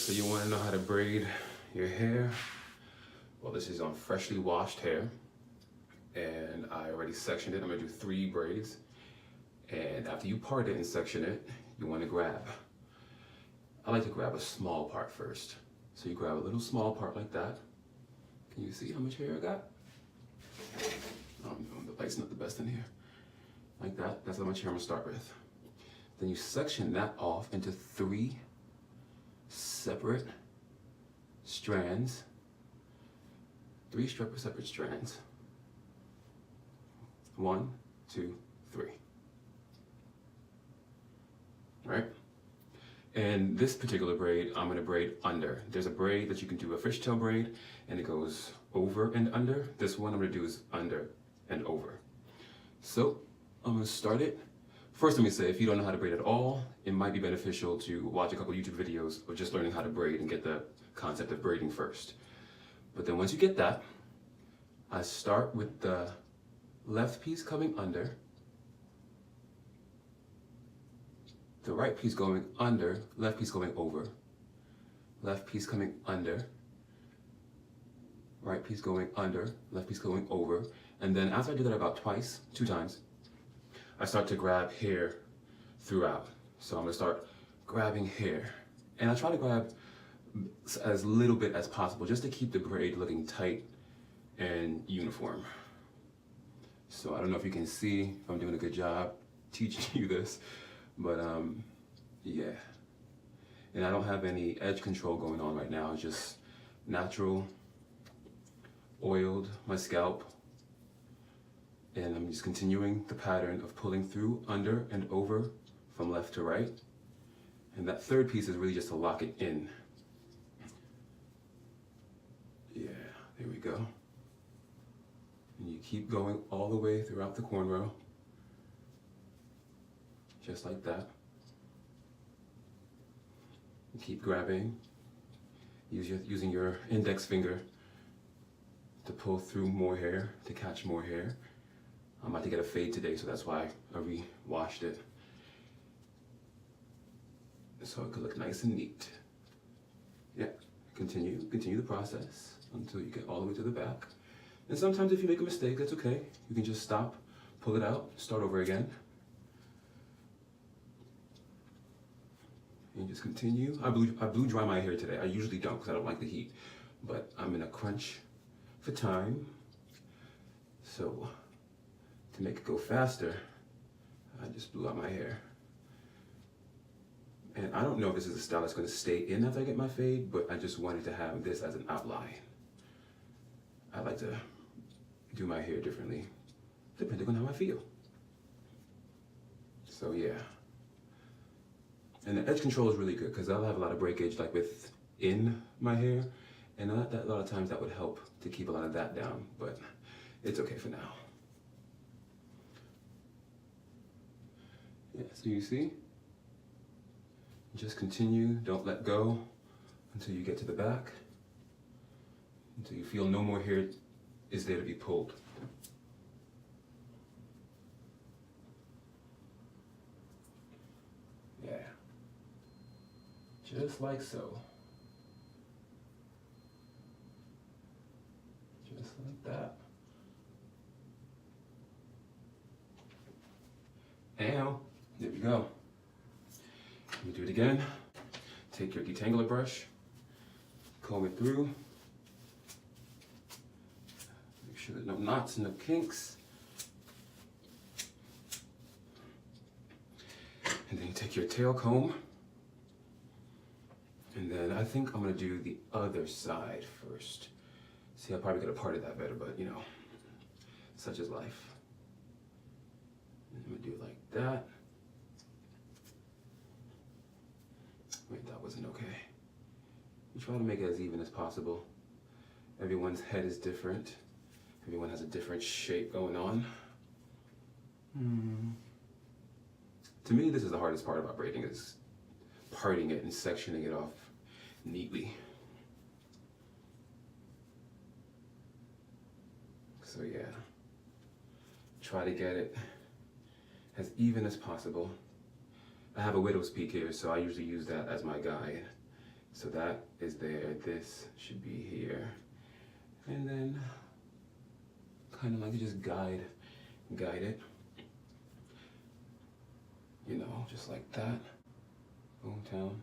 So you want to know how to braid your hair? Well, this is on freshly washed hair, and I already sectioned it. I'm gonna do 3 braids, and after you part it and section it, you want to grab. I like to grab a small part first. So you grab a little small part like that. Can you see how much hair I got? Oh no, the light's not the best in here. Like that. That's how much hair I'm gonna start with. Then you section that off into 3 separate strands. 3 separate strands. 1, 2, 3. Right? And this particular braid, I'm gonna braid under. There's a braid that you can do, a fishtail braid, and it goes over and under. This one I'm gonna do is under and over. So I'm gonna start it. First, let me say, if you don't know how to braid at all, it might be beneficial to watch a couple YouTube videos of just learning how to braid and get the concept of braiding first. But then once you get that, I start with the left piece coming under, the right piece going under, left piece going over, left piece coming under, right piece going under, left piece going over. And then after I do that about 2 times, I start to grab hair throughout. So I'm gonna start grabbing hair. And I try to grab as little bit as possible just to keep the braid looking tight and uniform. So I don't know if you can see if I'm doing a good job teaching you this, but yeah. And I don't have any edge control going on right now. It's just natural, oiled my scalp. And I'm just continuing the pattern of pulling through, under and over from left to right. And that 3rd piece is really just to lock it in. Yeah, there we go. And you keep going all the way throughout the cornrow. Just like that. You keep grabbing. Using your index finger to pull through more hair, to catch more hair. I'm about to get a fade today, so that's why I re-washed it. So it could look nice and neat. Yeah, continue the process until you get all the way to the back. And sometimes if you make a mistake, that's okay. You can just stop, pull it out, start over again. And just continue. I blew dry my hair today. I usually don't because I don't like the heat, but I'm in a crunch for time. So to make it go faster, I just blew out my hair. And I don't know if this is a style that's going to stay in after I get my fade, but I just wanted to have this as an outline. I like to do my hair differently, depending on how I feel. So yeah. And the edge control is really good because I'll have a lot of breakage like within my hair, and a lot of times that would help to keep a lot of that down, but it's okay for now. Yeah, so you see? Just continue, don't let go until you get to the back, until you feel no more hair is there to be pulled. Yeah, just like so. Just like that. And there we go. Let me do it again. Take your detangler brush, comb it through. Make sure there's no knots, no kinks. And then you take your tail comb. And then I think I'm gonna do the other side first. See, I probably could have parted that better, but you know, such is life. And I'm gonna do it like that. Wait, that wasn't okay. You try to make it as even as possible. Everyone's head is different. Everyone has a different shape going on. To me, this is the hardest part about braiding, is parting it and sectioning it off neatly. So yeah, try to get it as even as possible. I have a widow's peak here, so I usually use that as my guide So that is there, this should be here. And then kind of like you just guide it, you know, just like that. Boom town.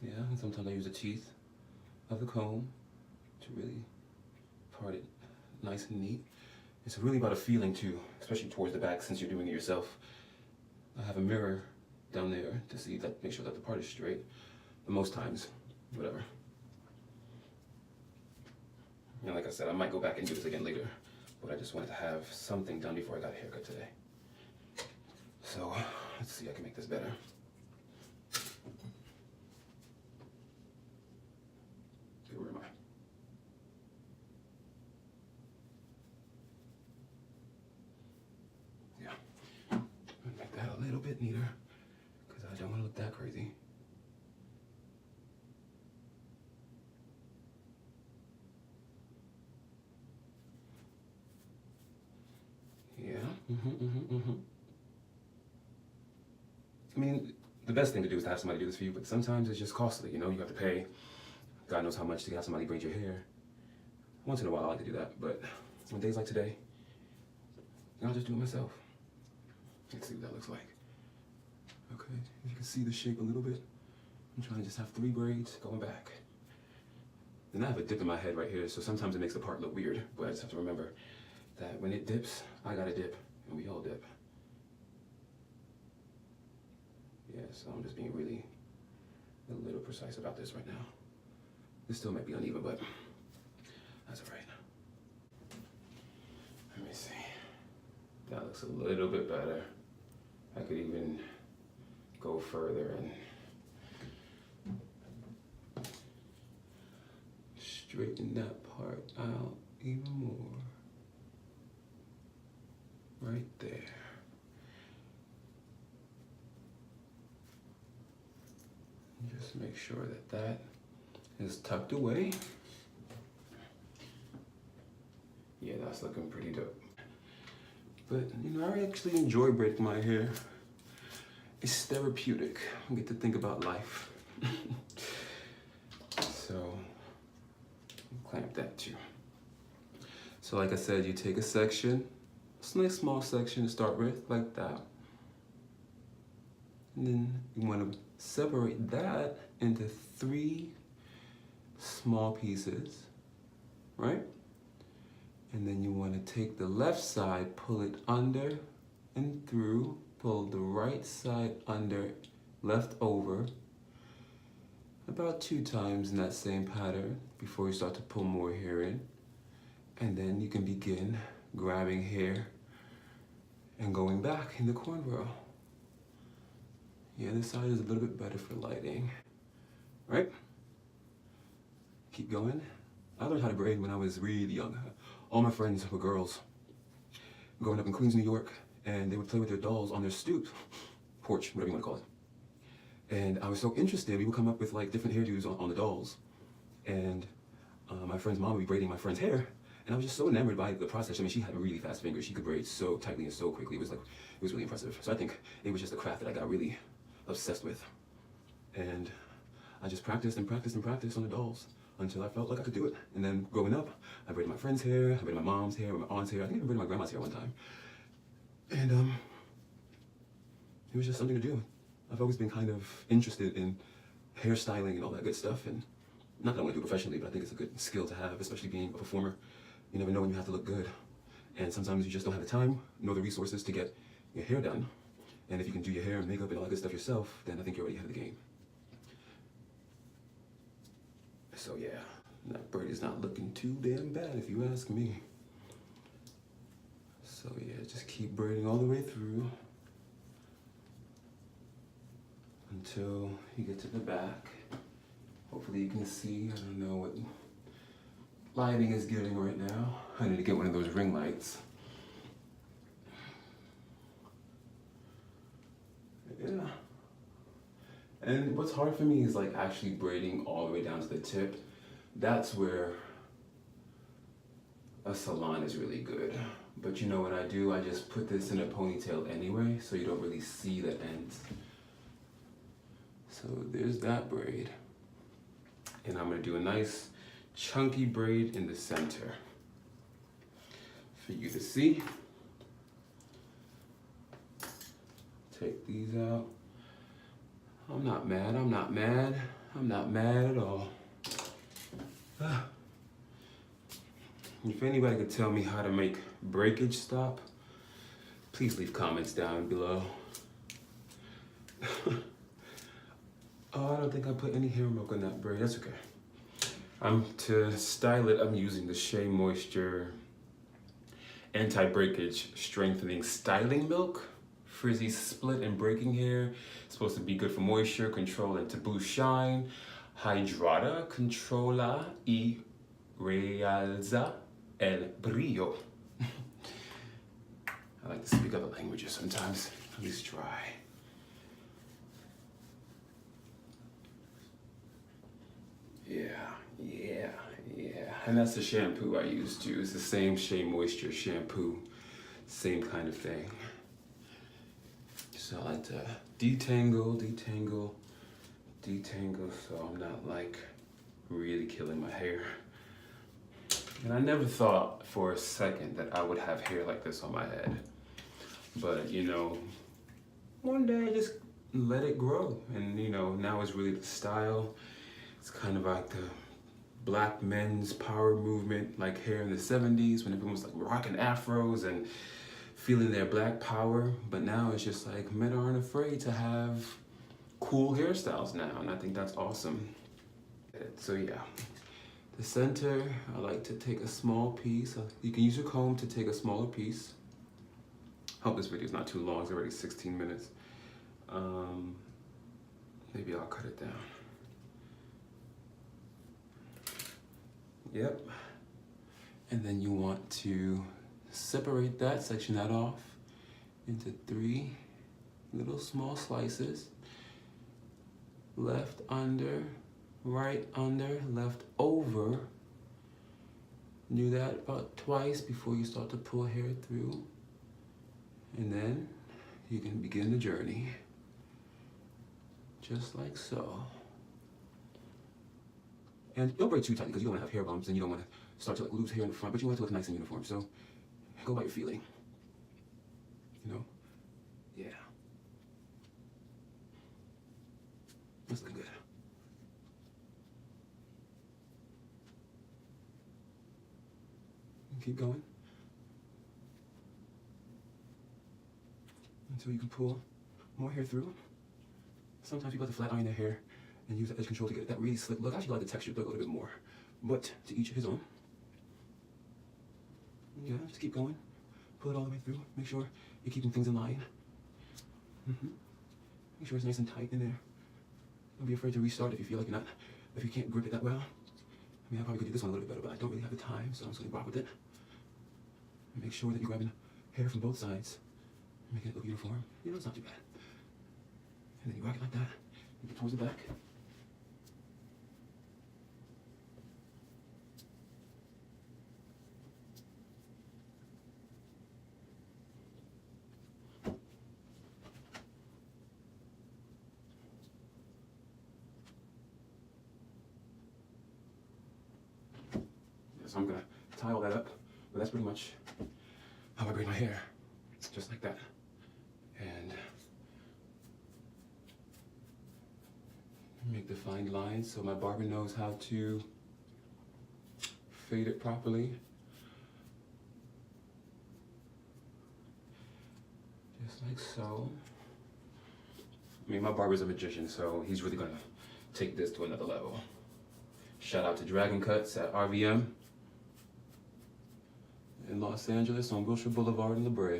Yeah, and sometimes I use the teeth of the comb to really part it nice and neat. It's really about a feeling too, especially towards the back since you're doing it yourself. I have a mirror down there to see that, make sure that the part is straight. But most times, whatever. And like I said, I might go back and do this again later, but I just wanted to have something done before I got a haircut today. So let's see, I can make this better. Where am I? Yeah, make that a little bit neater because I don't want to look that crazy. Yeah. I mean, the best thing to do is to have somebody do this for you, but sometimes it's just costly, you know, you have to pay God knows how much to have somebody braid your hair. Once in a while I like to do that, but on days like today, I'll just do it myself. Let's see what that looks like. Okay, if you can see the shape a little bit, I'm trying to just have 3 braids going back. Then I have a dip in my head right here, so sometimes it makes the part look weird, but I just have to remember that when it dips, I gotta dip, and we all dip. Yeah, so I'm just being really a little precise about this right now. This still might be uneven, but that's all right. Let me see. That looks a little bit better. I could even go further and straighten that part out even more. Right there. Just make sure that that is tucked away. Yeah, that's looking pretty dope. But you know, I actually enjoy braiding my hair. It's therapeutic. I get to think about life. So, clamp that too. So like I said, you take a section, a nice small section to start with, like that. And then you want to separate that into 3 small pieces, right? And then you want to take the left side, pull it under and through, pull the right side under, left over, about 2 times in that same pattern before you start to pull more hair in. And then you can begin grabbing hair and going back in the cornrow. Yeah, this side is a little bit better for lighting, right? Keep going. I learned how to braid when I was really young. All my friends were girls growing up in Queens, New York, and they would play with their dolls on their stoop, porch, whatever you want to call it. And I was so interested, we would come up with like different hairdos on the dolls. And my friend's mom would be braiding my friend's hair. And I was just so enamored by the process. I mean, she had really fast fingers. She could braid so tightly and so quickly. It was really impressive. So I think it was just a craft that I got really obsessed with. And I just practiced and practiced and practiced on the dolls until I felt like I could do it. And then growing up, I braided my friend's hair, I braided my mom's hair, my aunt's hair. I think I even braided my grandma's hair one time. And it was just something to do. I've always been kind of interested in hairstyling and all that good stuff. And not that I want to do it professionally, but I think it's a good skill to have, especially being a performer. You never know when you have to look good. And sometimes you just don't have the time, nor the resources to get your hair done. And if you can do your hair and makeup and all that good stuff yourself, then I think you're already ahead of the game. So yeah, that braid is not looking too damn bad if you ask me. So yeah, just keep braiding all the way through until you get to the back. Hopefully you can see. I don't know what lighting is giving right now. I need to get one of those ring lights. Yeah. And what's hard for me is like actually braiding all the way down to the tip. That's where a salon is really good. But you know what I do? I just put this in a ponytail anyway, so you don't really see the ends. So there's that braid. And I'm gonna do a nice chunky braid in the center for you to see. Take these out. I'm not mad, I'm not mad. I'm not mad at all. If anybody could tell me how to make breakage stop, please leave comments down below. Oh, I don't think I put any hair milk on that braid. That's okay. To style it, I'm using the Shea Moisture Anti-Breakage Strengthening Styling Milk. Frizzy split and breaking hair. It's supposed to be good for moisture control and to boost shine. Hydrata controla y realza el brillo. I like to speak other languages sometimes, at least try. Yeah. And that's the shampoo I use too. It's the same Shea Moisture shampoo. Same kind of thing. So I like to detangle, so I'm not like really killing my hair. And I never thought for a second that I would have hair like this on my head. But you know, one day I just let it grow. And you know, now it's really the style. It's kind of like the black men's power movement, like hair in the 70s when everyone was like rocking afros and feeling their black power. But now it's just like men aren't afraid to have cool hairstyles now, and I think that's awesome. So yeah, the center, I like to take a small piece. You can use your comb to take a smaller piece. Hope this video is not too long, it's already 16 minutes. Maybe I'll cut it down. Yep. And then you want to separate that, section that off into 3 little small slices. Left under, right under, left over. Do that about twice before you start to pull hair through. And then you can begin the journey. Just like so. And don't braid too tight because you don't want to have hair bumps and you don't want to start to like lose hair in the front, but you want it to look nice and uniform. So go by your feeling. You know? Yeah. That's looking good. Keep going until you can pull more hair through. Sometimes people have to flat iron their hair and use that edge control to get that really slick look. I actually like the texture look a little bit more, but to each his own. Yeah, just keep going. Pull it all the way through. Make sure you're keeping things in line. Make sure it's nice and tight in there. Don't be afraid to restart if you feel like if you can't grip it that well. I mean, I probably could do this one a little bit better, but I don't really have the time, so I'm just gonna rock with it. And make sure that you're grabbing hair from both sides, making it look uniform. You know, it's not too bad. And then you rock it like that, and get towards the back. So I'm gonna tie all that up, but that's pretty much how I braid my hair, just like that. And make defined lines so my barber knows how to fade it properly. Just like so. I mean, my barber's a magician, so he's really gonna take this to another level. Shout out to Dragon Cuts at RVM in Los Angeles on Wilshire Boulevard in La Brea.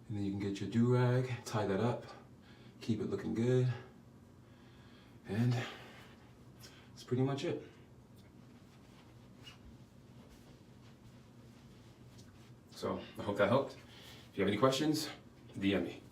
And then you can get your do-rag, tie that up, keep it looking good, and that's pretty much it. So I hope that helped. If you have any questions, DM me.